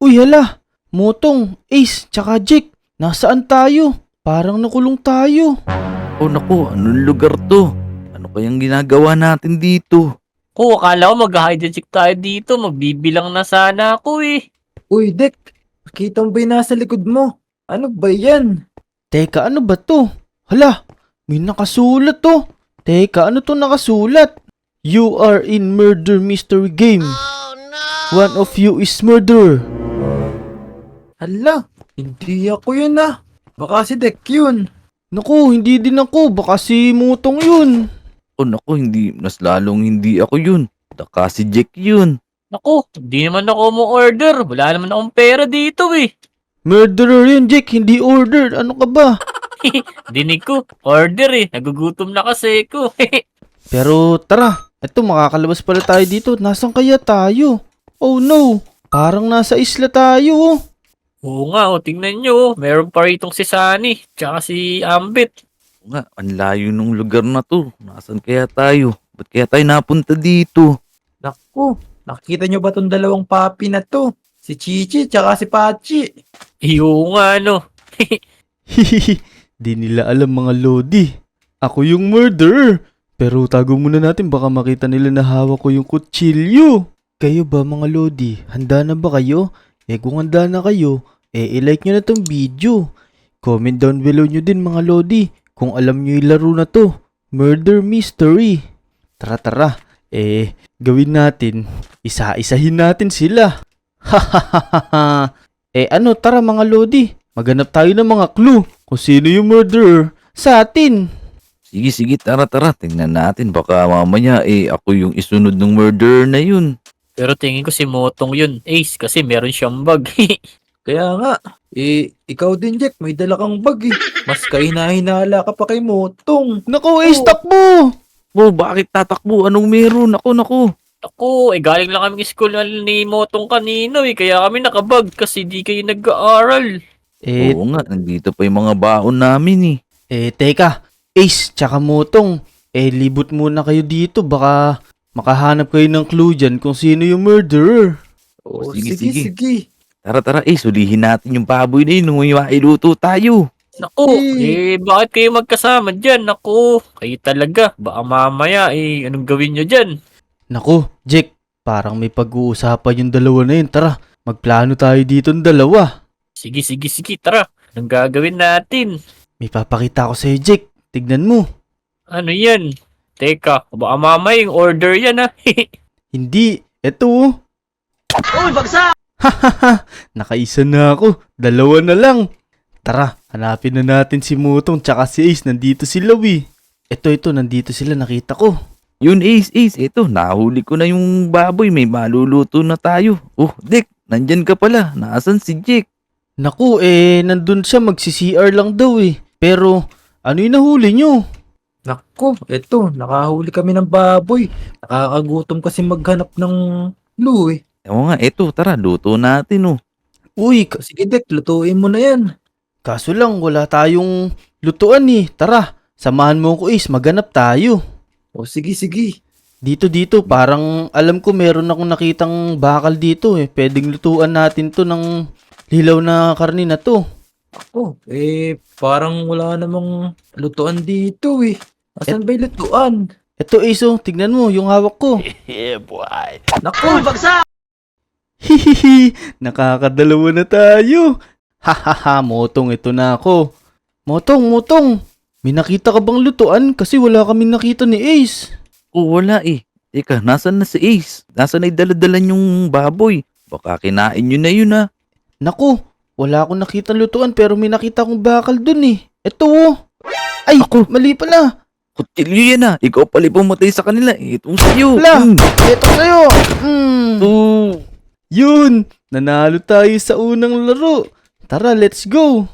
Uy, hala! Motong, Ace, tsaka Jake, nasaan tayo? Parang nakulong tayo. Oh naku, anong lugar to? Ano kayang ginagawa natin dito? Akala ko mag-hide and seek tayo dito. Magbibilang na sana ako eh. Uy, Dek, nakita mo ba yung nasa likod mo? Ano ba yan? Teka, ano ba to? Hala, may nakasulat to. Teka, ano to nakasulat? You are in murder mystery game. One of you is murderer. Hala, hindi ako yun ah. Baka si Dek yun. Naku, hindi din ako. Baka si Mutong yun. Oh naku, hindi, mas lalong hindi ako yun. Baka si Jack yun. Naku, hindi naman ako mo order. Wala naman akong pera dito eh. Murderer yun, Jake. Hindi ordered. Ano ka ba? Dinig ko, order eh. Nagugutom na kasi ko. Pero tara, eto makakalabas pala tayo dito. Nasaan kaya tayo? Oh no, parang nasa isla tayo. Oh. Oo nga, tingnan nyo. Meron pa ritong si Sunny, tsaka si Ambit. Oo nga, ang layo ng lugar na to. Nasaan kaya tayo? Ba't kaya tayo napunta dito? Naku, nakikita nyo ba tong dalawang papi na to? Si Chichi tsaka si Pachi. Oo nga, no. Hihihi, di nila alam mga lodi. Ako yung murderer. Pero tago muna natin baka makita nila na hawak ko yung kutsilyo. Kayo ba mga lodi? Handa na ba kayo? Kung handa na kayo, i-like nyo na tong video. Comment down below nyo din mga lodi kung alam nyo yung laro na to. Murder Mystery. Tara, gawin natin. Isa-isahin natin sila. Hahaha. Ano, tara mga lodi. Maghanap tayo ng mga clue kung sino yung murderer sa atin. Sige, tara. Tingnan natin. Baka mamaya ako yung isunod ng murderer na yun. Pero tingin ko si Motong yun, Ace, kasi meron siyang bag. Kaya nga, ikaw din Jack, may dala kang bag eh. Mas kahina-hinala ka pa kay Motong. Naku, Ace, takbo! Oh, bakit tatakbo? Anong meron? Naku. Ako, galing lang kami school ni Motong kanino eh. Kaya kami nakabag kasi di kayo nag-aaral. Oo nga, nandito pa yung mga baon namin Teka, Ace, tsaka Motong. Libot muna kayo dito, baka makahanap kayo ng clue dyan kung sino yung murderer. Oh, Sige. Tara, sulihin natin yung baboy na yun nung iluto tayo. Naku, bakit kayo magkasama dyan? Naku, kayo talaga. Baka mamaya anong gawin nyo dyan? Naku, Jake, parang may pag-uusapan yung dalawa na yun. Tara, magplano tayo dito ng dalawa. Sige, tara. Anong gagawin natin? May papakita ko sa'yo, Jake. Tignan mo. Ano yan? Teka, baka mamaya yung order yan ha. Hindi, eto oh. Uy, bagsak! Hahaha, nakaisa na ako. Dalawa na lang. Tara, hanapin na natin si Mutong tsaka si Ace. Nandito sila, Ito, nandito sila. Nakita ko. Yun, Ace, ito, nahuli ko na yung baboy. May maluluto na tayo. Oh, Dick, nandyan ka pala. Nasaan si Jack? Naku, nandun siya. Magsi-CR lang daw Pero, ano yung nahuli nyo? Naku, eto, nakahuli kami ng baboy. Nakakagutom kasi maghanap ng clue eh. Oo nga, ito, tara, luto natin Uy, Sige Dek, lutuin mo na yan. kaso lang wala tayong lutuan Tara, samahan mo ko Ace. Maghanap tayo. O sige. Dito, parang alam ko meron akong nakitang bakal dito Pwedeng lutuan natin to ng lilaw na karne na to. Ako, parang wala namang lutuan dito eh. Asan ba yung lutuan? Eto Ace, tignan mo yung hawak ko. Yeah, boy. Naku, Hihihi, nakakadalawa na tayo. Hahaha, Motong, ito na ako. Motong, may nakita ka bang lutuan? Kasi wala kaming nakita ni Ace. Oh, wala Teka, nasan na si Ace? Nasaan na dala-dala yung baboy? Baka kinain nyo na yun Naku, wala akong nakita lutuan pero may nakita akong bakal dun Ito Ay, Ako. mali pala. Kutsilyo yan Ikaw pala pumatay sa kanila. Itong sa'yo. Wala, ito sa'yo. Oh. Yun, nanalo tayo sa unang laro. Tara, let's go.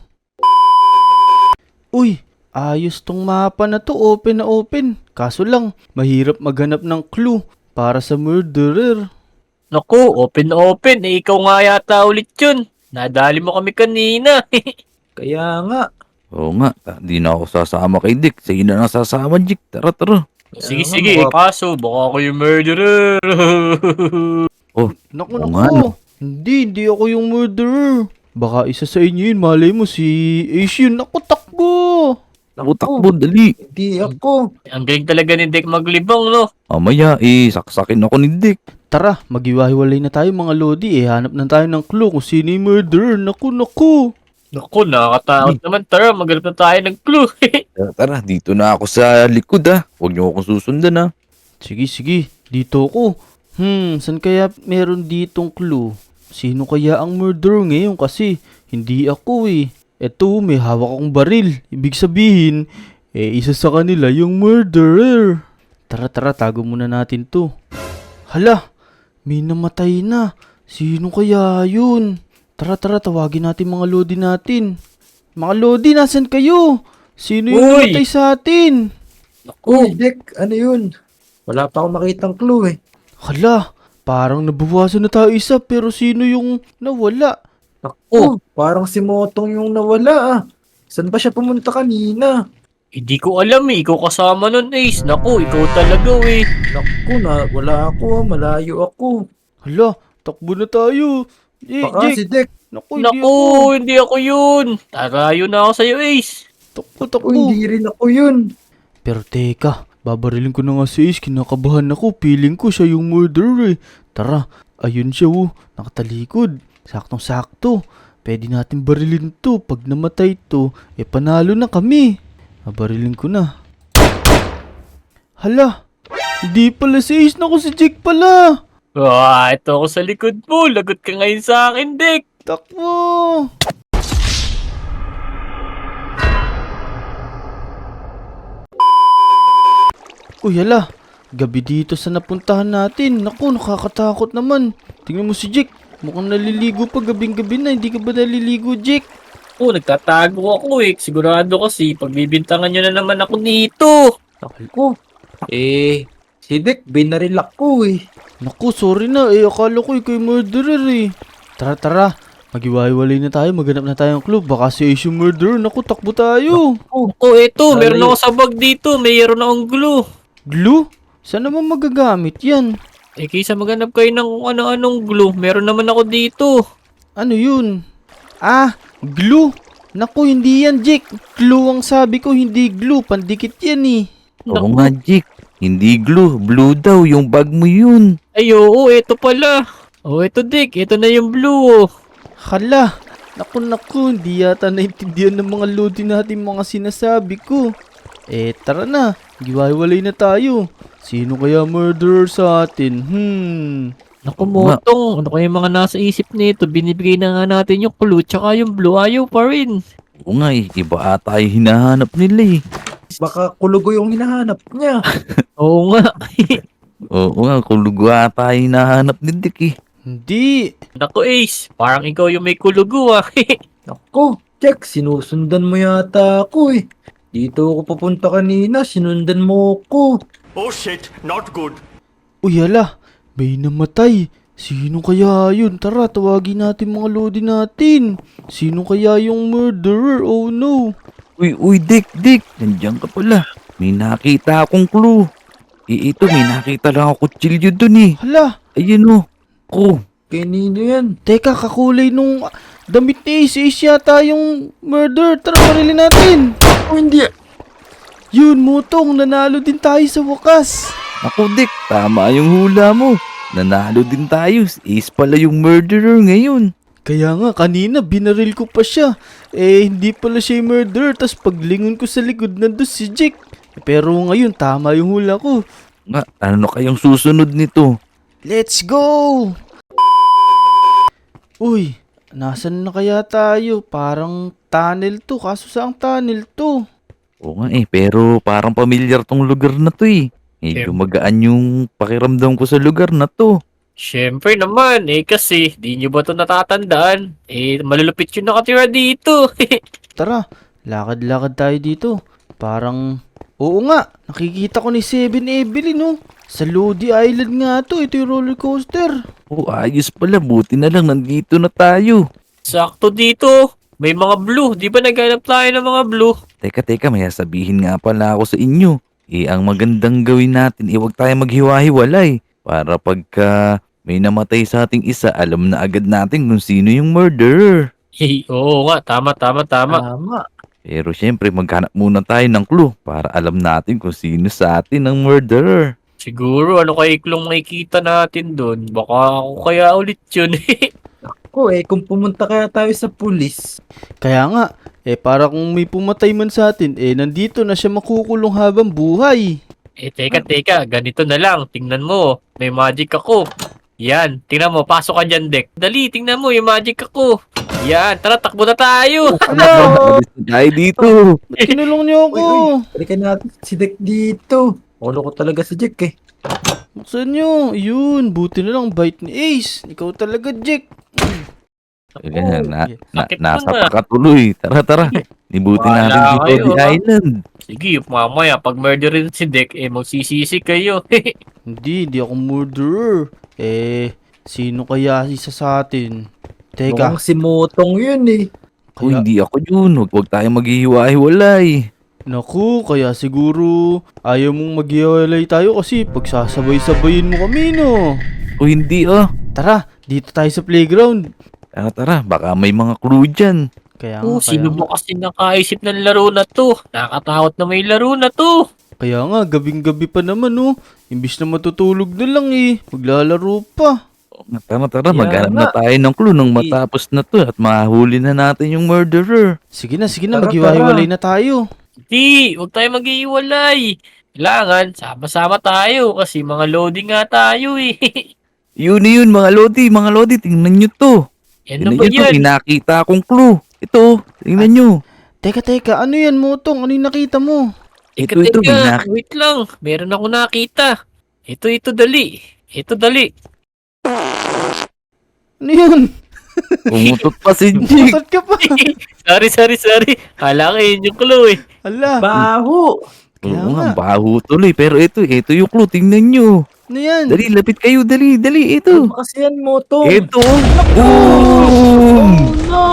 Uy, ayos tong mapa na to. Open na open. Kaso lang, mahirap maghanap ng clue para sa murderer. Naku, open. Ikaw nga yata ulit yun. Nadali mo kami kanina. kaya nga. Oo nga, di na ako sasama kay Dick. Sige na sasama, Dick. Tara. Sige, Kaya nga, kaso baka ako yung murderer. Naku, Oo nga, no. Hindi ako yung murderer. Baka isa sa inyo yun, malay mo si Ace yun. Naku, takbo! Takbo, dali. Hindi ako. Ang galing talaga ni Dick maglibang, no? Mamaya, saksakin ako ni Dick. Tara, maghiwa-hiwalay na tayo mga lodi. Hanap na tayo ng clue kung sino yung murderer. Naku. Naku, nakakatakot naman. Tara, maghanap na tayo ng clue. Tara, dito na ako sa likod Huwag niyo akong susundan Sige, dito ako. Saan kaya meron ditong clue? Sino kaya ang murderer ngayon kasi hindi ako eh. Eto, may hawak akong baril. Ibig sabihin, isa sa kanila yung murderer. Tara, tago muna natin to. Hala, may namatay na. Sino kaya yun? Tara, tawagin natin mga lodi natin. Mga lodi, nasan kayo? Sino yung Uy! namatay sa atin? Uy, Dick, ano yun? Wala pa akong makitang clue eh. Hala, parang nabawasan na tayo isa pero sino yung nawala? Naku, parang si Motong yung nawala. Saan ba siya pumunta kanina? Hindi ko alam eh. Ikaw kasama nun, Ace. Naku, ikaw talaga eh. Naku, wala ako. Malayo ako. Hala, takbo na tayo. Baka Jake, si Dick. naku, hindi Naku, ako. hindi ako yun. Tarayo na ako sa'yo, Ace. Takbo. Hindi rin ako yun. Pero teka, babarilin ko na nga si Ace. Kinakabahan ako. Feeling ko siya yung murderer eh. Tara, ayun siya nakatalikod. Saktong-sakto. Pwede natin barilin to. Pag namatay to, panalo na kami. Babarilin ko na. Hala, hindi pala si Ace. Naku, si Jake pala. Ito ako sa likod mo. Lagot ka ngayon sa akin, Dick. Takbo! Uy, hala. Gabi dito sa napuntahan natin. Naku, nakakatakot naman. Tingnan mo si Jake. Mukhang naliligo pa gabing-gabi na. Hindi ka ba naliligo, Jake? Nagtatago ako eh. Sigurado kasi pagbibintangan nyo na naman ako dito. Naku. Si Dick, binaril ako eh. Naku, sorry na. Akala ko ikaw yung murderer eh. Tara. Maghiwa-hiwalay na tayo. Maghanap na tayong clue. Baka si Ace yung murderer. Naku, takbo tayo. Eto. Meron Ay. ako sa bag dito. Mayroon akong glue. Glue? Saan naman magagamit yan? Kaysa maghanap kayo ng kung ano-anong glue. Meron naman ako dito. Ano yun? Glue. Naku, hindi yan, Jake. Glue ang sabi ko, hindi glue. Pandikit yan eh. Oo Naku. nga, Jake. Hindi glue. Blue daw. Yung bag mo yun. Ay, oo. Eto pala. Eto, Dick. Eto na yung blue. Hala. Naku, hindi yata naintindihan ng mga lodi natin mga sinasabi ko. Tara na. Giwahiwalay na tayo. Sino kaya murderer sa atin? Naku, Motong. Ano kaya yung mga nasa isip nito? Binibigay na nga natin yung clue. Tsaka yung blue. Ayaw pa rin. Oo nga Iba ata yung hinahanap nila Baka kulugo yung hinahanap niya. Oo nga. Oo nga, kulugo ata yung hinahanap ni Dick Hindi. Naku, Ace. Parang ikaw yung may kulugo ah. Naku, Jack, sinusundan mo yata ako eh. Dito ako pupunta kanina, sinundan mo ko. Oh shit, not good. Uy, hala. May namatay. Sino kaya yun? Tara, tawagin natin mga lodi natin. Sino kaya yung murderer? Oh no. Uy, Dick, nandiyan ka pala. May nakita akong clue. Ito, may nakita lang ako kutsilyo dun Hala. Ayun Ko. Kanino yan? Teka, kakulay nung damit ni Ace. Ace yata yung murderer. Tara, barilin natin. Oh, hindi. Yun, Motong. Nanalo din tayo sa wakas. Ako, Dick, tama yung hula mo. Nanalo din tayo. Ace pala yung murderer ngayon. Kaya nga, kanina binaril ko pa siya. Hindi pala siya yung murderer. Tapos paglingon ko sa likod, nandun si Jake. Pero ngayon, tama yung hula ko. Nga, ano kayang susunod nito? Let's go! Uy, nasan na kaya tayo? Parang tunnel to. Kaso saang tunnel to? Oo nga pero parang pamilyar tong lugar na to Medyo magaan yung pakiramdam ko sa lugar na to. Siyempre naman. Kasi, di nyo ba ito natatandaan? Malulupit yung nakatira dito. Tara, lakad-lakad tayo dito. Parang, oo nga, nakikita ko ni Seven Evelyn Sa Lodi Island nga to, ito yung roller coaster. Ayos pala. Buti na lang nandito na tayo. Sakto dito. May mga blue. Di ba naghanap tayo ng mga blue? Teka, may sabihin nga pala ako sa inyo. Ang magandang gawin natin, huwag tayo maghiwa-hiwalay. Para pagka may namatay sa ating isa, alam na agad natin kung sino yung murderer. Oo nga, tama. Tama. Pero syempre, maghanap muna tayo ng clue para alam natin kung sino sa atin ang murderer. Siguro, ano kay Iklong makikita natin doon? Baka ako kaya ulit yun. Kung pumunta kaya tayo sa pulis. Kaya nga, para kung may pumatay man sa atin, nandito na siya makukulong habang buhay. Teka, ganito na lang. Tingnan mo, may magic ako. Yan, tingnan mo, pasok ka dyan, Dek. Dali, tingnan mo, yung magic ako. Yan, tara, takbo na tayo. Alis na tayo dito. Ba't kinulong niyo ako? Balikan natin si Jack dito. Ulo ko talaga si Jack eh. Buksan niyo. Yun, buti na lang bite ni Ace. Ikaw talaga, Jack. Ayan, Sakit nasa na. pakatuloy. Tara. Nibuti Wala natin si kayo, Cody ah. Island. Sige, mamaya, pag murderin si Dek, magsisisi kayo. Hindi ako murderer. Sino kaya isa sa atin? Teka, Mukhang si Motong yun eh. Kung kaya, hindi ako yun, huwag tayong maghihiwa-hiwalay. naku, kaya siguro ayaw mong maghiwalay tayo kasi pagsasabay-sabayin mo kami, no? Kung hindi Tara, dito tayo sa playground. tara, baka may mga clue dyan. Kaya Oh, nga, sino kaya ba kasi nakaisip ng laro na to? Nakakatakot na may laro na to. Kaya nga, gabing-gabi pa naman, no? Imbis na matutulog na lang, maglalaro pa. Tara, Kaya maghanap na nga. tayo ng clue nung matapos na to at mahuli na natin yung murderer. Sige na, Tara, maghiwa-hiwalay na tayo. Hindi, huwag tayo mag-iiwalay. Kailangan, sama-sama tayo kasi mga loading nga tayo eh. Yun, mga Lodi, tingnan nyo to. Ano Tingnan ba nyo to, yan? may nakita akong clue. Ito, tingnan nyo. Teka, ano yan, Motong? Ano yung nakita mo? Teka, ito, may wait lang. Meron ako nakita. Ito, dali. Ito, dali. Ano yun? Umutot pa si Jake. Butot ka pa. sorry. Hala ka yun yung clue eh. Ala, Baho! Kaya Oo nga, nga. baho tuloy. Pero ito yung clue, tingnan nyo. ano yan? Dali, lapit kayo, dali, ito. Ano ba kasi yan, Motong? Ito. Oh Boom! no!